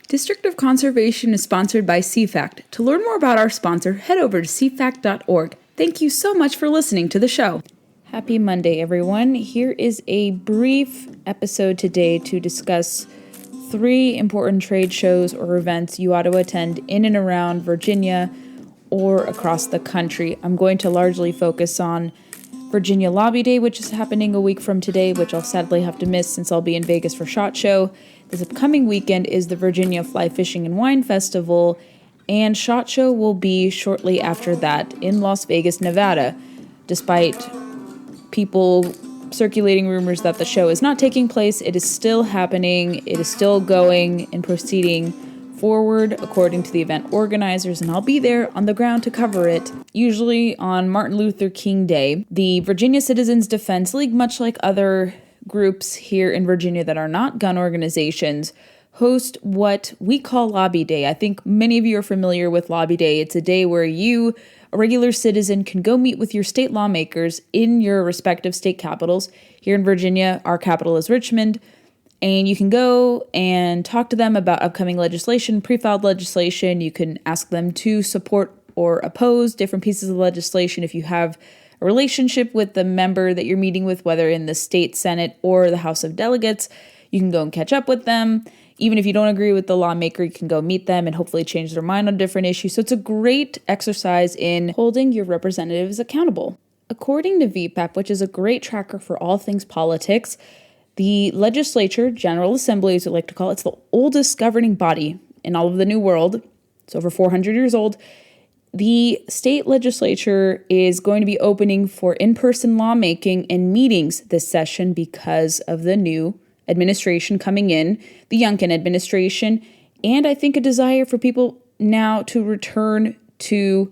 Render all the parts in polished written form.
District of Conservation is sponsored by CFACT. To learn more about our sponsor, head over to cfact.org. Thank you so much for listening to the show. Happy Monday, everyone. Here is a brief episode today to discuss 3 important trade shows or events you ought to attend in and around Virginia or across the country. I'm going to largely focus on Virginia Lobby Day, which is happening a week from today, which I'll sadly have to miss since I'll be in Vegas for SHOT Show. This upcoming weekend is the Virginia Fly Fishing and Wine Festival, and SHOT Show will be shortly after that in Las Vegas, Nevada. Despite people circulating rumors that the show is not taking place, it is still happening. It is still going and proceeding forward according to the event organizers, and I'll be there on the ground to cover it, usually on Martin Luther King Day. The Virginia Citizens Defense League, much like other groups here in Virginia that are not gun organizations, host what we call Lobby Day. I think many of you are familiar with Lobby Day. It's a day where you, a regular citizen, can go meet with your state lawmakers in your respective state capitals. Here in Virginia, our capital is Richmond, and you can go and talk to them about upcoming legislation, pre-filed legislation. You can ask them to support or oppose different pieces of legislation. If you have a relationship with the member that you're meeting with, whether in the state Senate or the House of Delegates, you can go and catch up with them. Even if you don't agree with the lawmaker, you can go meet them and hopefully change their mind on different issues. So it's a great exercise in holding your representatives accountable. According to VPAP, which is a great tracker for all things politics, the legislature, General Assembly as we like to call it, it's the oldest governing body in all of the New World. It's over 400 years old. The state legislature is going to be opening for in-person lawmaking and meetings this session because of the new administration coming in, the Youngkin administration, and I think a desire for people now to return to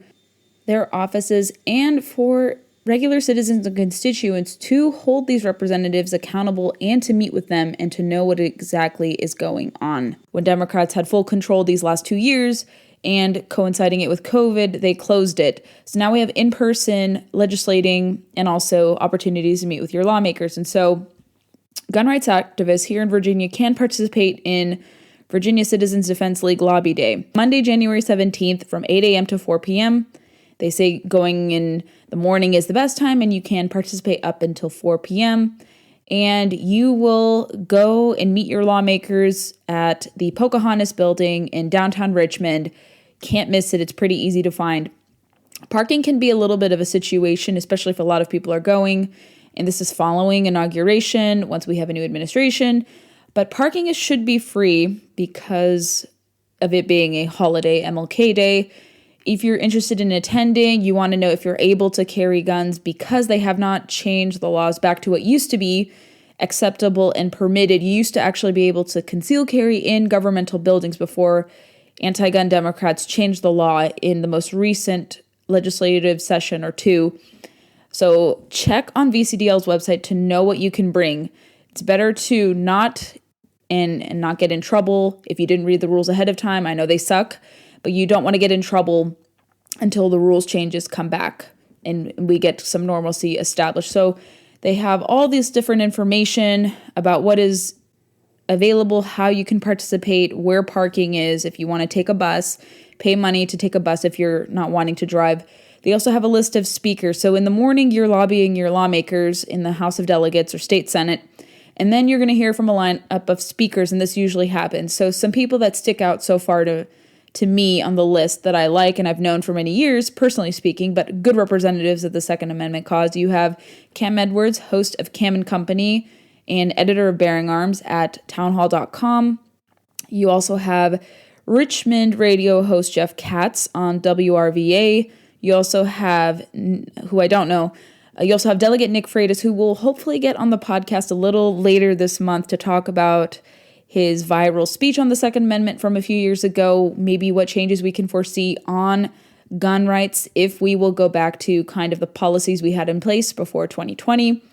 their offices and for regular citizens and constituents to hold these representatives accountable and to meet with them and to know what exactly is going on. When Democrats had full control these last 2 years, and coinciding it with COVID, they closed it. So now we have in-person legislating and also opportunities to meet with your lawmakers. And so gun rights activists here in Virginia can participate in Virginia Citizens Defense League Lobby Day, Monday, January 17th from 8 a.m. to 4 p.m. They say going in the morning is the best time, and you can participate up until 4 p.m., and you will go and meet your lawmakers at the Pocahontas building in downtown Richmond. Can't miss it. It's pretty easy to find. Parking can be a little bit of a situation, especially if a lot of people are going, and this is following inauguration once we have a new administration. But parking should be free because of it being a holiday, MLK Day. If you're interested in attending, you want to know if you're able to carry guns because they have not changed the laws back to what used to be acceptable and permitted. You used to actually be able to conceal carry in governmental buildings before anti-gun Democrats changed the law in the most recent legislative session or two. So check on VCDL's website to know what you can bring. It's better to not get in trouble if you didn't read the rules ahead of time. I know they suck, but you don't want to get in trouble until the rules changes come back and we get some normalcy established. So they have all this different information about what is available, how you can participate, where parking is, if you want to take a bus, pay money to take a bus if you're not wanting to drive. They also have a list of speakers. So in the morning, you're lobbying your lawmakers in the House of Delegates or State Senate, and then you're going to hear from a lineup of speakers, and this usually happens. So some people that stick out so far to me on the list that I like and I've known for many years, personally speaking, but good representatives of the Second Amendment cause. You have Cam Edwards, host of Cam and Company and editor of Bearing Arms at townhall.com. You also have Richmond radio host Jeff Katz on WRVA. You also have, who I don't know, you also have Delegate Nick Freitas, who will hopefully get on the podcast a little later this month to talk about his viral speech on the Second Amendment from a few years ago, maybe what changes we can foresee on gun rights if we will go back to kind of the policies we had in place before 2020,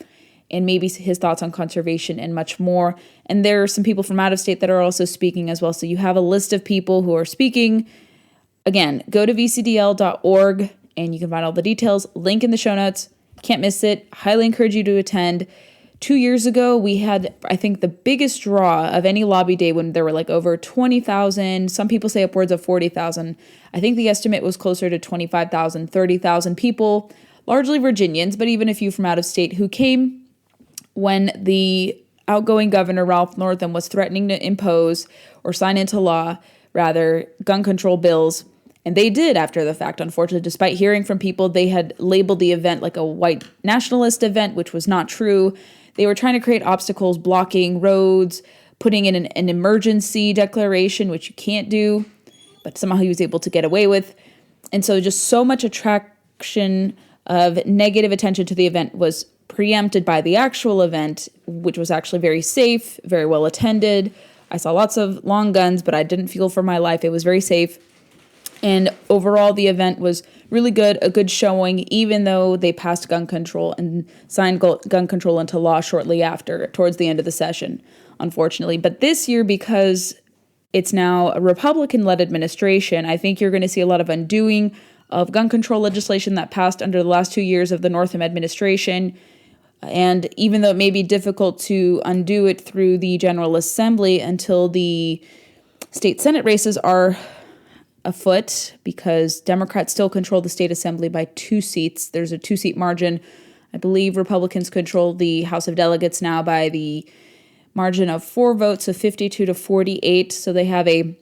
and maybe his thoughts on conservation and much more. And there are some people from out of state that are also speaking as well. So you have a list of people who are speaking. Again, go to vcdl.org and you can find all the details. Link in the show notes. Can't miss it. Highly encourage you to attend. 2 years ago, we had, I think, the biggest draw of any lobby day when there were like over 20,000. Some people say upwards of 40,000. I think the estimate was closer to 25,000, 30,000 people, largely Virginians, but even a few from out of state who came when the outgoing governor, Ralph Northam, was threatening to impose or sign into law, rather, gun control bills. And they did after the fact, unfortunately. Despite hearing from people, they had labeled the event like a white nationalist event, which was not true. They were trying to create obstacles, blocking roads, putting in an emergency declaration, which you can't do, but somehow he was able to get away with. And so just so much attraction of negative attention to the event was preempted by the actual event, which was actually very safe, very well attended. I saw lots of long guns, but I didn't feel for my life. It was very safe. And overall, the event was really good, a good showing, even though they passed gun control and signed gun control into law shortly after, towards the end of the session, unfortunately. But this year, because it's now a Republican-led administration, I think you're going to see a lot of undoing of gun control legislation that passed under the last 2 years of the Northam administration. And even though it may be difficult to undo it through the General Assembly until the state Senate races are afoot, because Democrats still control the state assembly by 2 seats. There's a 2-seat margin. I believe Republicans control the House of Delegates now by the margin of 4 votes, of 52 to 48. So they have a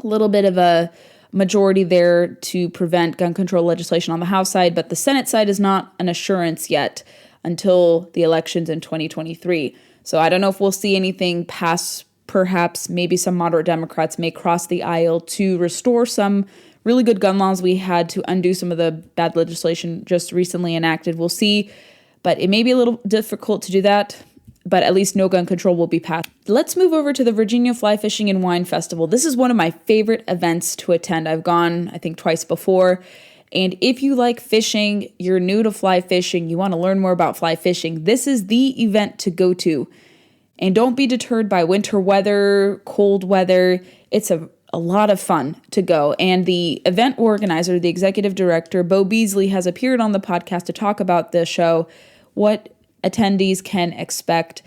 little bit of a majority there to prevent gun control legislation on the House side, but the Senate side is not an assurance yet until the elections in 2023. So I don't know if we'll see anything pass. Perhaps maybe some moderate Democrats may cross the aisle to restore some really good gun laws we had, to undo some of the bad legislation just recently enacted. We'll see, but it may be a little difficult to do that, but at least no gun control will be passed. Let's move over to the Virginia Fly Fishing and Wine Festival. This is one of my favorite events to attend. I've gone, I think, twice before. And if you like fishing, you're new to fly fishing, you want to learn more about fly fishing, this is the event to go to. And don't be deterred by winter weather, cold weather. It's a lot of fun to go. And the event organizer, the executive director, Bo Beasley, has appeared on the podcast to talk about the show, what attendees can expect.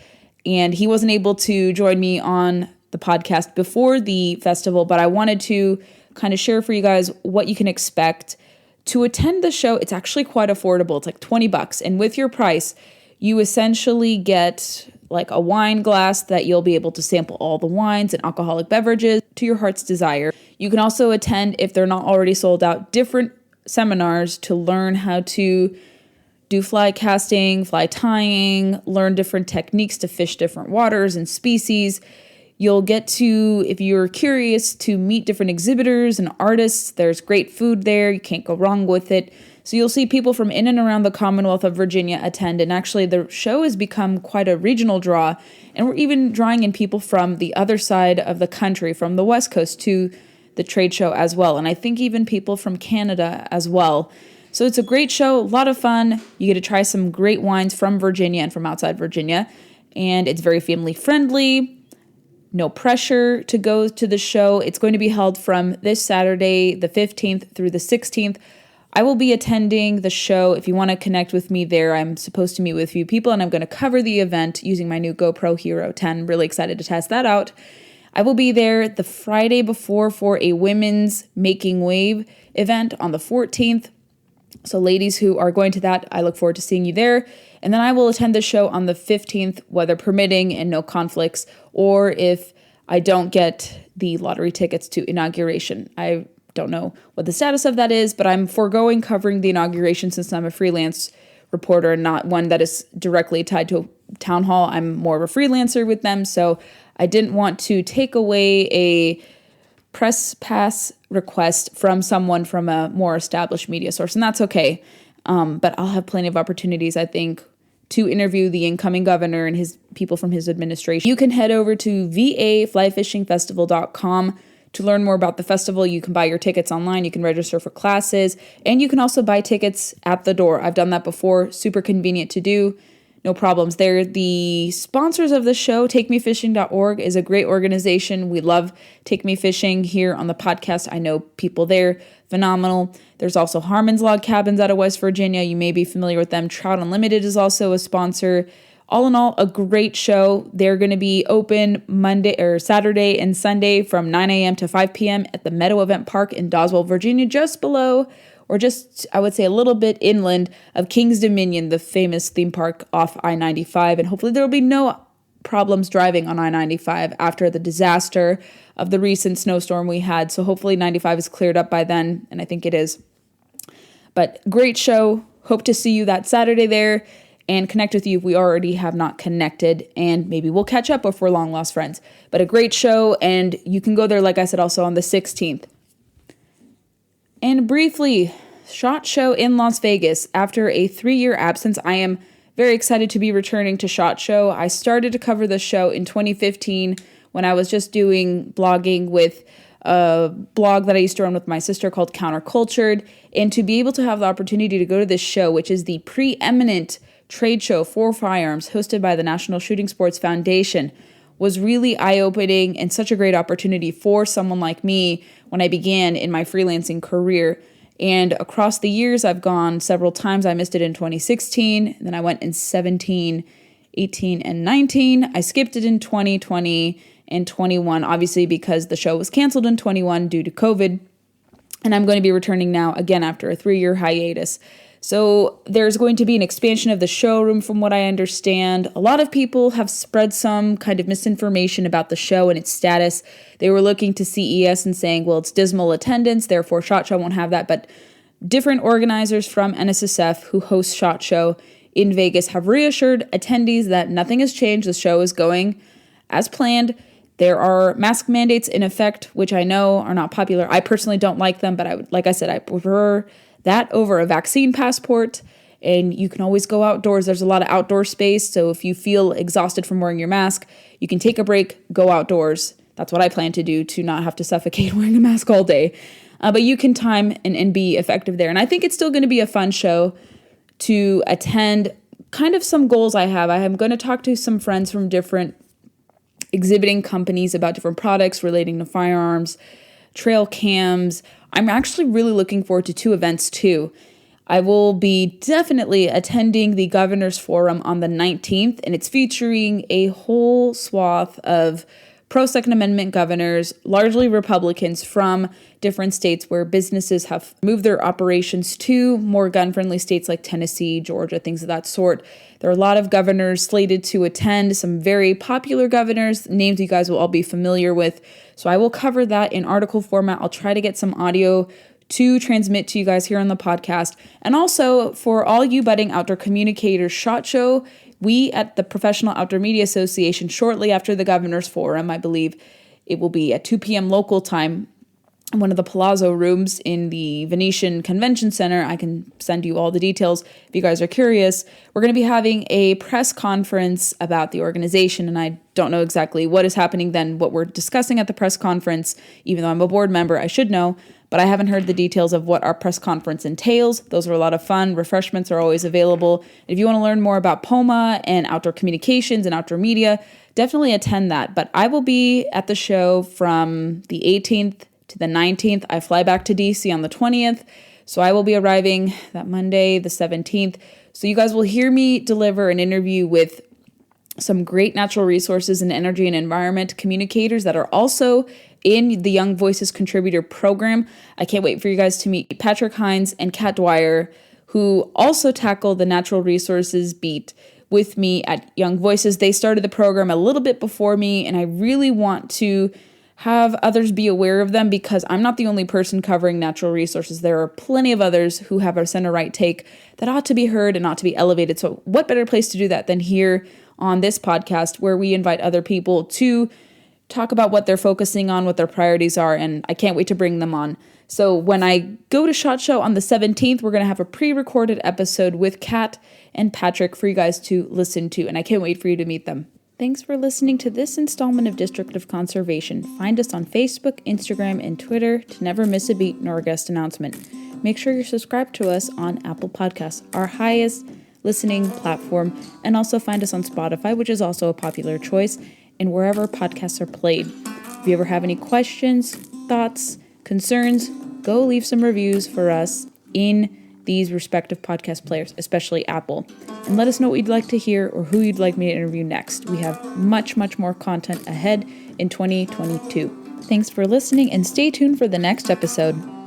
And he wasn't able to join me on the podcast before the festival, but I wanted to kind of share for you guys what you can expect. To attend the show, it's actually quite affordable. It's like $20. And with your price, you essentially get like a wine glass that you'll be able to sample all the wines and alcoholic beverages to your heart's desire. You can also attend, if they're not already sold out, different seminars to learn how to do fly casting, fly tying, learn different techniques to fish different waters and species. You'll get to, if you're curious, to meet different exhibitors and artists. There's great food there. You can't go wrong with it. So you'll see people from in and around the Commonwealth of Virginia attend. And actually, the show has become quite a regional draw. And we're even drawing in people from the other side of the country, from the West Coast, to the trade show as well. And I think even people from Canada as well. So it's a great show, a lot of fun. You get to try some great wines from Virginia and from outside Virginia. And it's very family friendly. No pressure to go to the show. It's going to be held from this Saturday, the 15th through the 16th. I will be attending the show. If you want to connect with me there, I'm supposed to meet with a few people, and I'm going to cover the event using my new GoPro Hero 10. Really excited to test that out. I will be there the Friday before for a women's Making Wave event on the 14th. So ladies who are going to that, I look forward to seeing you there. And then I will attend the show on the 15th, weather permitting and no conflicts, or if I don't get the lottery tickets to inauguration. I don't know what the status of that is, but I'm foregoing covering the inauguration since I'm a freelance reporter, not one that is directly tied to a town hall. I'm more of a freelancer with them, so I didn't want to take away a press pass request from someone from a more established media source, and that's okay. But I'll have plenty of opportunities, I think, to interview the incoming governor and his people from his administration. You can head over to vaflyfishingfestival.com to learn more about the festival. You can buy your tickets online, you can register for classes, and you can also buy tickets at the door. I've done that before, super convenient to do, no problems there. The sponsors of the show, TakeMeFishing.org, is a great organization. We love Take Me Fishing here on the podcast. I know people there, phenomenal. There's also Harmon's Log Cabins out of West Virginia. You may be familiar with them. Trout Unlimited is also a sponsor. all in all, a great show. They're going to be open Saturday and Sunday from 9 a.m. to 5 p.m. at the Meadow Event Park in Doswell, Virginia, just below, or just, I would say, a little bit inland of King's Dominion, the famous theme park off I-95. And hopefully there will be no problems driving on I-95 after the disaster of the recent snowstorm we had. So hopefully 95 is cleared up by then, and I think it is. But great show. Hope to see you that Saturday there and connect with you if we already have not connected, and maybe we'll catch up if we're long lost friends. But a great show, and you can go there, like I said, also on the 16th. And briefly, SHOT Show in Las Vegas. After a 3-year absence, I am very excited to be returning to SHOT Show. I started to cover the show in 2015 when I was just doing blogging with a blog that I used to run with my sister called Countercultured. And to be able to have the opportunity to go to this show, which is the preeminent trade show for firearms hosted by the National Shooting Sports Foundation, was really eye-opening and such a great opportunity for someone like me when I began in my freelancing career. And across the years, I've gone several times. I missed it in 2016, then I went in 17, 18, and 19. I skipped it in 2020 and 21, obviously because the show was canceled in 21 due to COVID. And I'm going to be returning now again after a 3-year hiatus. So there's going to be an expansion of the showroom from what I understand. A lot of people have spread some kind of misinformation about the show and its status. They were looking to CES and saying, well, it's dismal attendance, therefore SHOT Show won't have that. But different organizers from NSSF who host SHOT Show in Vegas have reassured attendees that nothing has changed. The show is going as planned. There are mask mandates in effect, which I know are not popular. I personally don't like them, but I prefer that over a vaccine passport. And you can always go outdoors. There's a lot of outdoor space. So if you feel exhausted from wearing your mask, you can take a break, go outdoors. That's what I plan to do, to not have to suffocate wearing a mask all day. But you can time and be effective there. And I think it's still going to be a fun show to attend. Kind of some goals I have. I am going to talk to some friends from different exhibiting companies about different products relating to firearms, trail cams. I'm actually really looking forward to 2 events too. I will be definitely attending the Governor's Forum on the 19th, and it's featuring a whole swath of pro-Second Amendment governors, largely Republicans from different states where businesses have moved their operations to more gun-friendly states like Tennessee, Georgia, things of that sort. There are a lot of governors slated to attend, some very popular governors, names you guys will all be familiar with. So I will cover that in article format. I'll try to get some audio to transmit to you guys here on the podcast. And also for all you budding outdoor communicators, SHOT Show, we at the Professional Outdoor Media Association, shortly after the Governor's Forum, I believe it will be at 2 p.m. local time, in one of the Palazzo rooms in the Venetian Convention Center. I can send you all the details if you guys are curious. We're going to be having a press conference about the organization, and I don't know exactly what is happening then, what we're discussing at the press conference. Even though I'm a board member, I should know, but I haven't heard the details of what our press conference entails. Those are a lot of fun. Refreshments are always available. If you want to learn more about POMA and outdoor communications and outdoor media, definitely attend that. But I will be at the show from the 18th to the 19th. I fly back to DC on the 20th, so I will be arriving that Monday, the 17th. So you guys will hear me deliver an interview with some great natural resources and energy and environment communicators that are also in the Young Voices Contributor Program. I can't wait for you guys to meet Patrick Hines and Kat Dwyer, who also tackle the natural resources beat with me at Young Voices. They started the program a little bit before me, and I really want to have others be aware of them because I'm not the only person covering natural resources. There are plenty of others who have a center-right take that ought to be heard and ought to be elevated. So what better place to do that than here on this podcast, where we invite other people to talk about what they're focusing on, what their priorities are, and I can't wait to bring them on. So when I go to SHOT Show on the 17th, we're going to have a pre-recorded episode with Kat and Patrick for you guys to listen to, and I can't wait for you to meet them. Thanks for listening to this installment of District of Conservation. Find us on Facebook, Instagram, and Twitter to never miss a beat nor a guest announcement. Make sure you're subscribed to us on Apple Podcasts, our highest listening platform, and also find us on Spotify, which is also a popular choice, and wherever podcasts are played. If you ever have any questions, thoughts, concerns, go leave some reviews for us in these respective podcast players, especially Apple. And let us know what you'd like to hear or who you'd like me to interview next. We have much, much more content ahead in 2022. Thanks for listening and stay tuned for the next episode.